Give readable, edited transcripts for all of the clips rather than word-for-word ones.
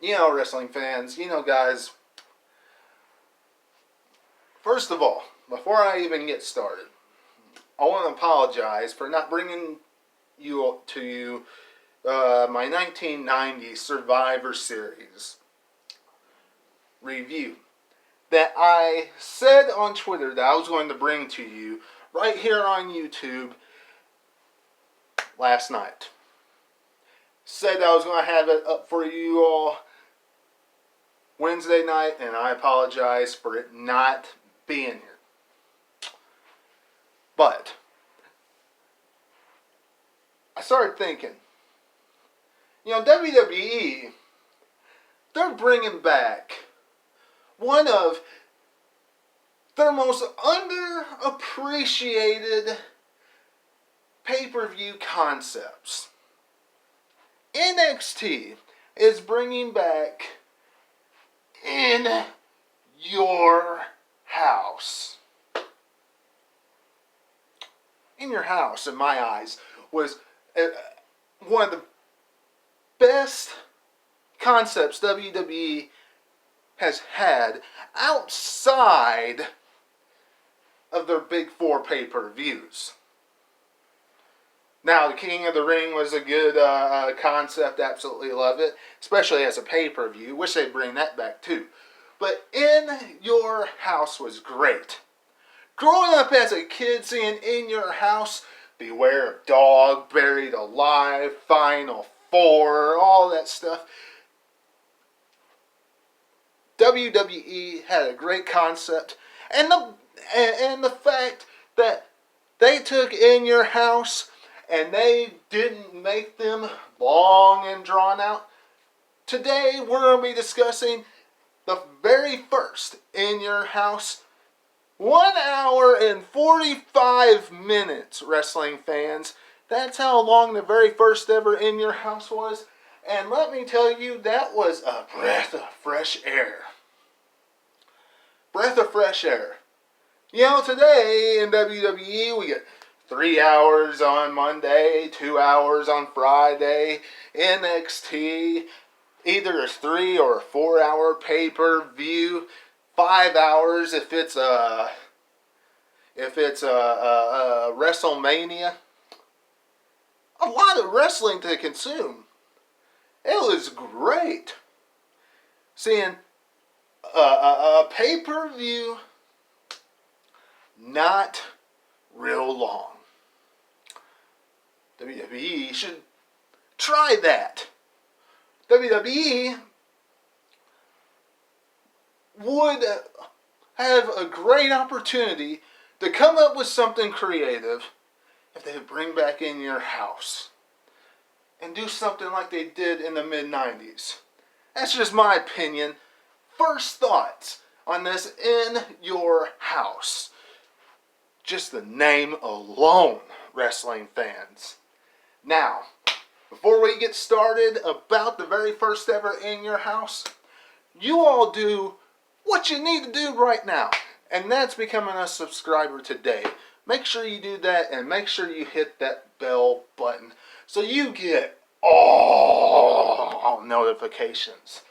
Wrestling fans, guys, first of all, before I even get started, I want to apologize for not bringing you my 1990 Survivor Series review that I said on Twitter that I was going to bring to you right here on YouTube last night. Said I was going to have it up for you all Wednesday night, and I apologize for it not being here. But I started thinking, WWE, they're bringing back one of their most underappreciated pay-per-view concepts. NXT is bringing back In Your House. In Your House, in my eyes, was one of the best concepts WWE has had outside of their big four pay-per-views. Now, the King of the Ring was a good concept. Absolutely love it. Especially as a pay-per-view. Wish they'd bring that back too. But In Your House was great. Growing up as a kid, seeing In Your House, Beware of Dog, Buried Alive, Final Four, all that stuff. WWE had a great concept. And the fact that they took In Your House and they didn't make them long and drawn out. Today we're going to be discussing the very first In Your House. 1 hour and 45 minutes, wrestling fans. That's how long the very first ever In Your House was. And let me tell you, that was a breath of fresh air. Breath of fresh air. Today in WWE we get 3 hours on Monday, 2 hours on Friday. NXT, either a 3 or a 4 hour pay-per-view. 5 hours if it's a WrestleMania. A lot of wrestling to consume. It was great seeing a pay-per-view not real long. WWE should try that. WWE would have a great opportunity to come up with something creative if they would bring back In Your House and do something like they did in the mid-90s. That's just my opinion. First thoughts on this In Your House. Just the name alone, wrestling fans. Now, before we get started about the very first ever In Your House, you all do what you need to do right now, and that's becoming a subscriber today. Make sure you do that, and make sure you hit that bell button so you get all notifications.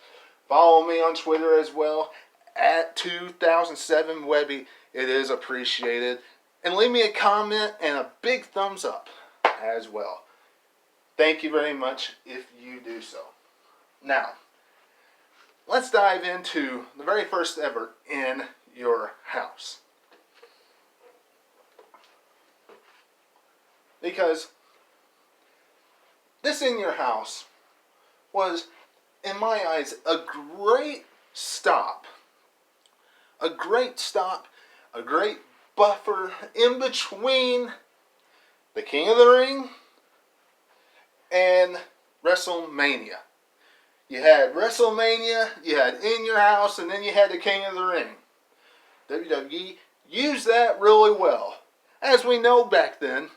Follow me on Twitter as well, at 2007 Webby. It is appreciated. And leave me a comment and a big thumbs up as well. Thank you very much if you do so. Now, let's dive into the very first ever In Your House. Because this In Your House was, in my eyes, a great stop. A great stop, a great buffer in between the King of the Ring and WrestleMania. You had WrestleMania, you had In Your House, and then you had the King of the Ring. WWE used that really well. As we know back then,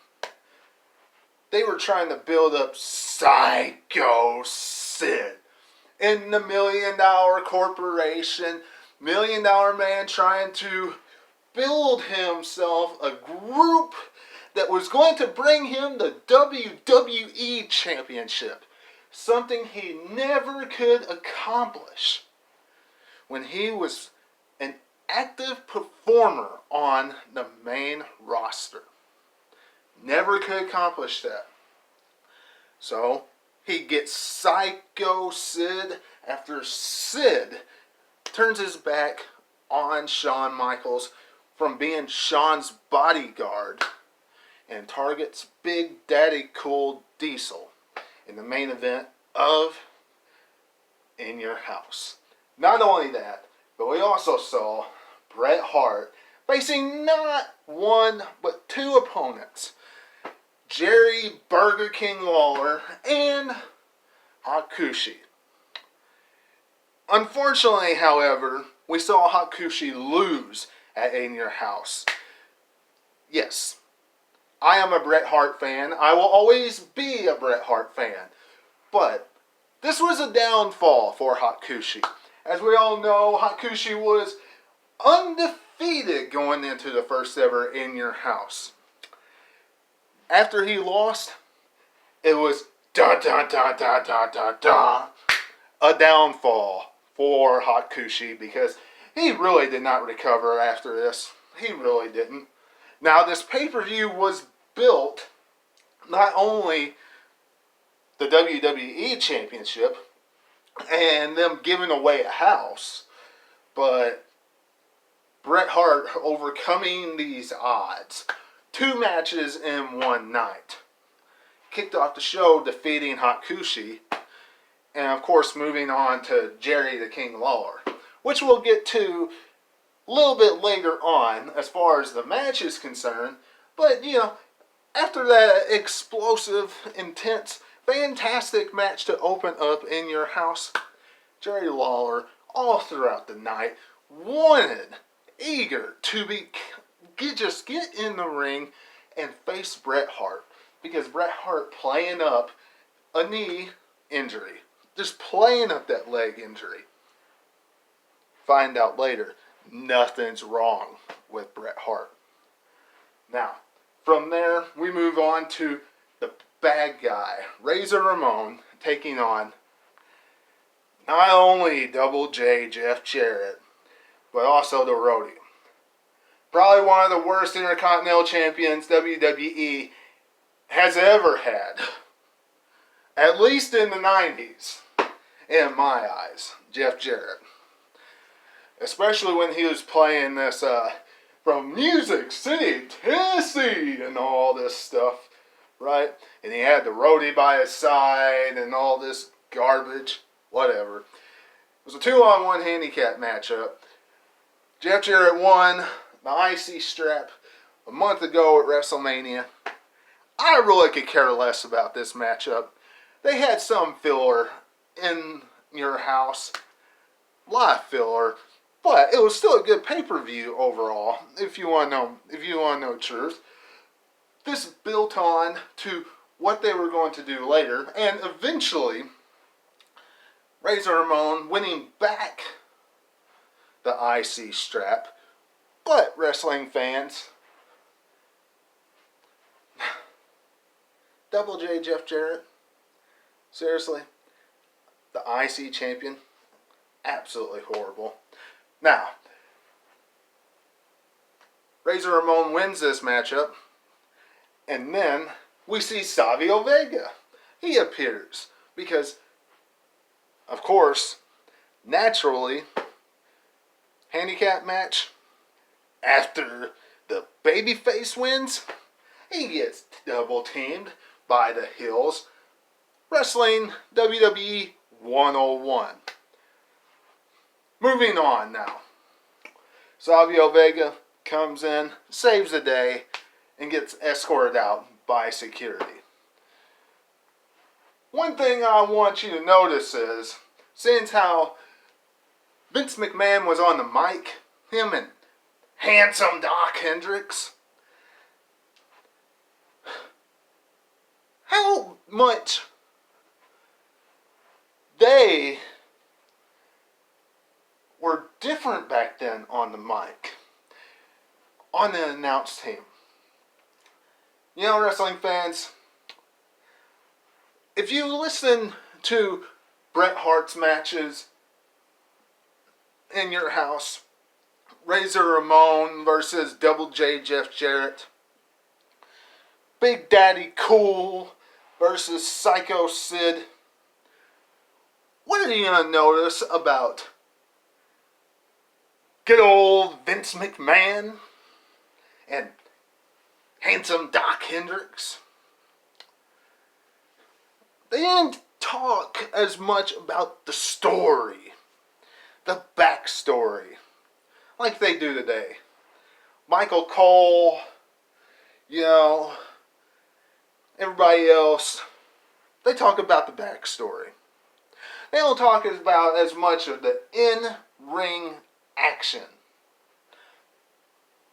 they were trying to build up Savio Sid in the $1 million corporation, $1 million man trying to build himself a group that was going to bring him the WWE Championship. something he never could accomplish when he was an active performer on the main roster. Never could accomplish that. So he gets Psycho Sid after Sid turns his back on Shawn Michaels from being Shawn's bodyguard and targets Big Daddy Cool Diesel in the main event of In Your House. Not only that, but we also saw Bret Hart facing not one but two opponents, Jerry Burger King Lawler and Hakushi. Unfortunately, however, we saw Hakushi lose at In Your House. Yes, I am a Bret Hart fan. I will always be a Bret Hart fan. But this was a downfall for Hakushi. As we all know, Hakushi was undefeated going into the first ever In Your House. After he lost, it was da da da da da da da, a downfall for Hakushi because he really did not recover after this. He really didn't. Now, this pay-per-view was built not only the WWE Championship and them giving away a house, but Bret Hart overcoming these odds. 2 matches in one night. Kicked off the show defeating Hakushi, and of course moving on to Jerry the King Lawler, which we'll get to a little bit later on as far as the match is concerned. But, you know, after that explosive, intense, fantastic match to open up In Your House, Jerry Lawler, all throughout the night, eager to just get in the ring and face Bret Hart. Because Bret Hart playing up a knee injury. Just playing up that leg injury. Find out later, nothing's wrong with Bret Hart. Now, from there, we move on to the bad guy, Razor Ramon, taking on not only Double J Jeff Jarrett, but also the Roadie. Probably one of the worst Intercontinental Champions WWE has ever had. At least in the 90s, in my eyes, Jeff Jarrett. Especially when he was playing this from Music City, Tennessee, and all this stuff, right? And he had the Roadie by his side and all this garbage, whatever. It was a 2-on-1 handicap matchup. Jeff Jarrett won the IC strap a month ago at WrestleMania. I really could care less about this matchup. They had some filler in Your House. A lot of filler. But it was still a good pay-per-view overall, if you want to know the truth. This built on to what they were going to do later, and eventually Razor Ramon winning back the IC strap. But, wrestling fans, Double J Jeff Jarrett, seriously, the IC champion, absolutely horrible. Now, Razor Ramon wins this matchup, and then we see Savio Vega. He appears because, of course, naturally, handicap match, after the babyface wins, he gets double teamed by the Hills. Wrestling WWE 101. Moving on now. Savio Vega comes in, saves the day, and gets escorted out by security. One thing I want you to notice is, since how Vince McMahon was on the mic, him and handsome Doc Hendricks, how much they were different back then on the mic, on the announce team. You know, wrestling fans, if you listen to Bret Hart's matches in your house. Razor Ramon versus Double J Jeff Jarrett. Big Daddy Cool versus Psycho Sid. What are you going to notice about good old Vince McMahon and handsome Doc Hendricks? They didn't talk as much about the story, the backstory, like they do today. Michael Cole, everybody else, they talk about the backstory. They don't talk about as much of the in-ring action.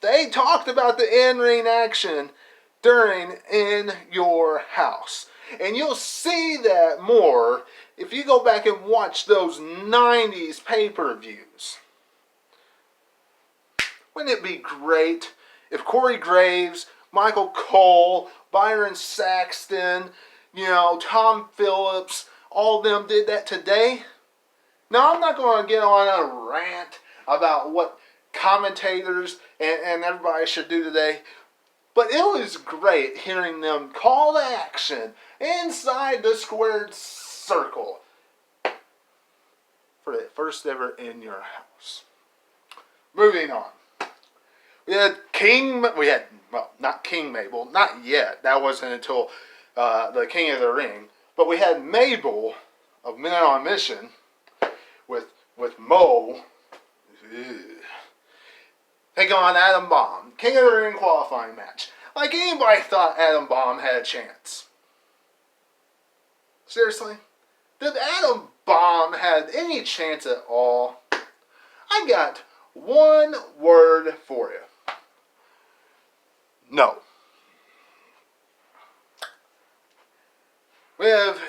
They talked about the in-ring action during In Your House. And you'll see that more if you go back and watch those 90s pay-per-views. Wouldn't it be great if Corey Graves, Michael Cole, Byron Saxton, Tom Phillips, all of them did that today? Now, I'm not going to get on a rant about what commentators and everybody should do today, but it was great hearing them call to action inside the squared circle for the first ever In Your House. Moving on. Not King Mabel, not yet. That wasn't until the King of the Ring. But we had Mabel of Men on a Mission with Mo taking on Adam Bomb. King of the Ring qualifying match. Like anybody thought Adam Bomb had a chance. Seriously? Did Adam Bomb have any chance at all? I got one word for you. No. We have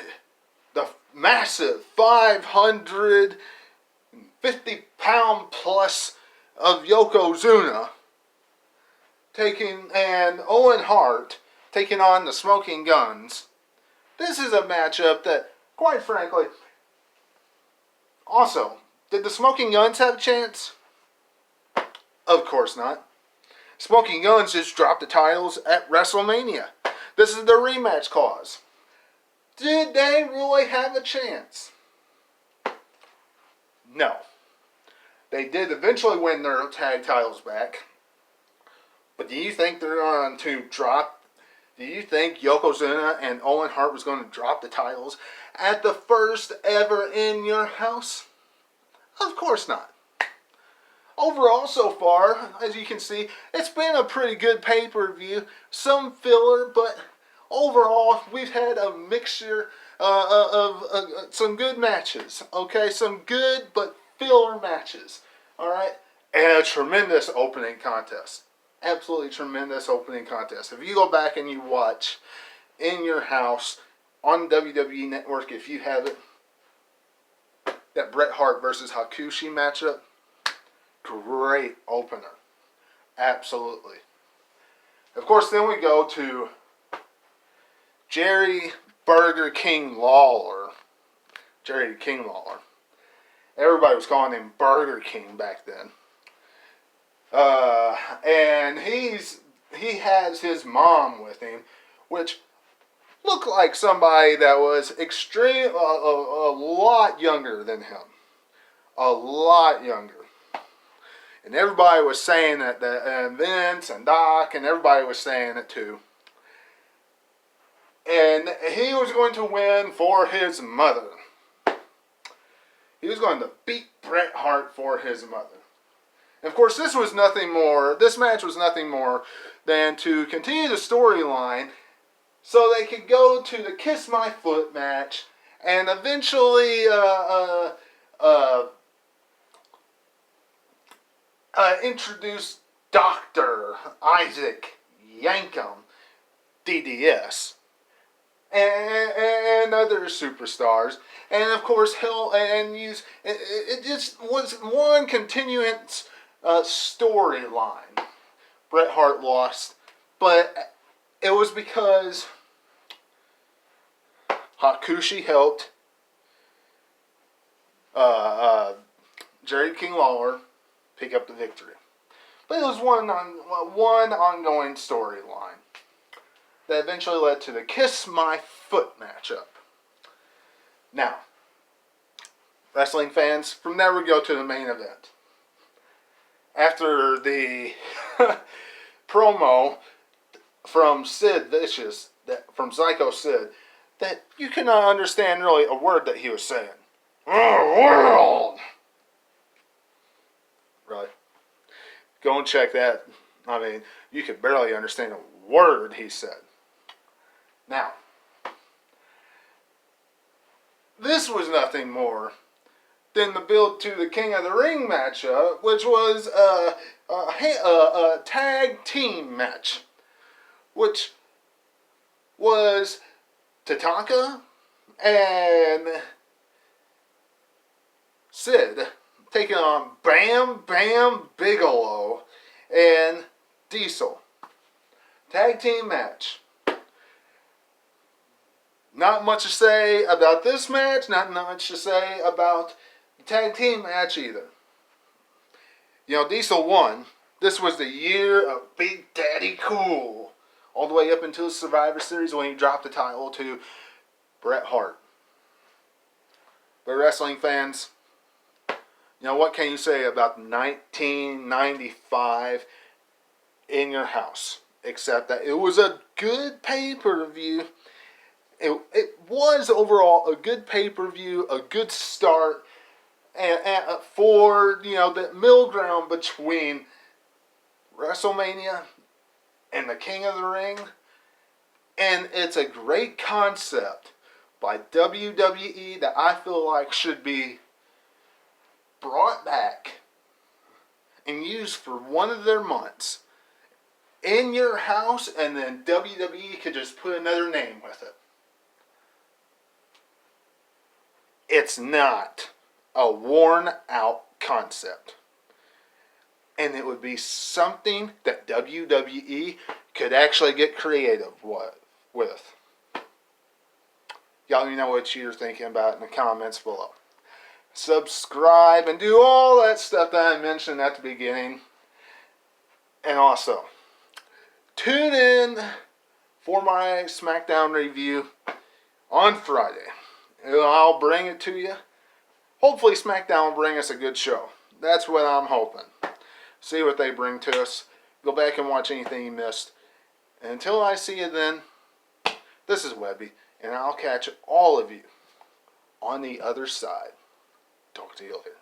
the massive 550-pound plus of Yokozuna and Owen Hart taking on the Smoking Guns. This is a matchup that, quite frankly, also, did the Smoking Guns have a chance? Of course not. Smoking Guns just dropped the titles at WrestleMania. This is the rematch clause. Did they really have a chance? No. They did eventually win their tag titles back. But do you think they're going to drop? Do you think Yokozuna and Owen Hart was going to drop the titles at the first ever In Your House? Of course not. Overall, so far, as you can see, it's been a pretty good pay-per-view. Some filler, but overall, we've had a mixture of some good matches. Okay, some good but filler matches. All right, and a tremendous opening contest. Absolutely tremendous opening contest. If you go back and you watch In Your House on WWE Network, if you have it, that Bret Hart versus Hakushi matchup, great opener. Absolutely. Of course, then we go to Jerry Burger King Lawler. Jerry King Lawler. Everybody was calling him Burger King back then. And he has his mom with him, which looked like somebody that was a lot younger than him. A lot younger. And everybody was saying that, and Vince and Doc and everybody was saying it too. And he was going to win for his mother. He was going to beat Bret Hart for his mother. And of course, this match was nothing more than to continue the storyline so they could go to the Kiss My Foot match and eventually introduce Dr. Isaac Yankem, DDS, and other superstars. And of course, it just was one continuance storyline. Bret Hart lost, but it was because Hakushi helped Jarrett King Lawler pick up the victory. But it was one ongoing storyline that eventually led to the Kiss My Foot matchup. Now, wrestling fans, from there we go to the main event. After the promo from Sid Vicious, from Psycho Sid, that you cannot understand really a word that he was saying. World! Right. Go and check that. I mean, you could barely understand a word he said. Now, this was nothing more than the build to the King of the Ring matchup, which was a tag team match, which was Tatanka and Sid taking on Bam Bam Bigelow and Diesel. Tag team match. Not much to say about this match, not much to say about the tag team match either. You know, Diesel won. This was the year of Big Daddy Cool. All the way up until the Survivor Series when he dropped the title to Bret Hart. But wrestling fans, you know, what can you say about 1995 In Your House? Except that it was a good pay-per-view. It was overall a good pay-per-view, a good start, and for, you know, the middle ground between WrestleMania and the King of the Ring. And it's a great concept by WWE that I feel like should be brought back and used for one of their months In Your House, and then WWE could just put another name with it. It's not a worn out concept. And it would be something that WWE could actually get creative with. Y'all let me know what you're thinking about in the comments below. Subscribe and do all that stuff that I mentioned at the beginning. And also, tune in for my SmackDown review on Friday. I'll bring it to you. Hopefully SmackDown will bring us a good show. That's what I'm hoping. See what they bring to us. Go back and watch anything you missed. And until I see you then, this is Webby, and I'll catch all of you on the other side. Talk to you later.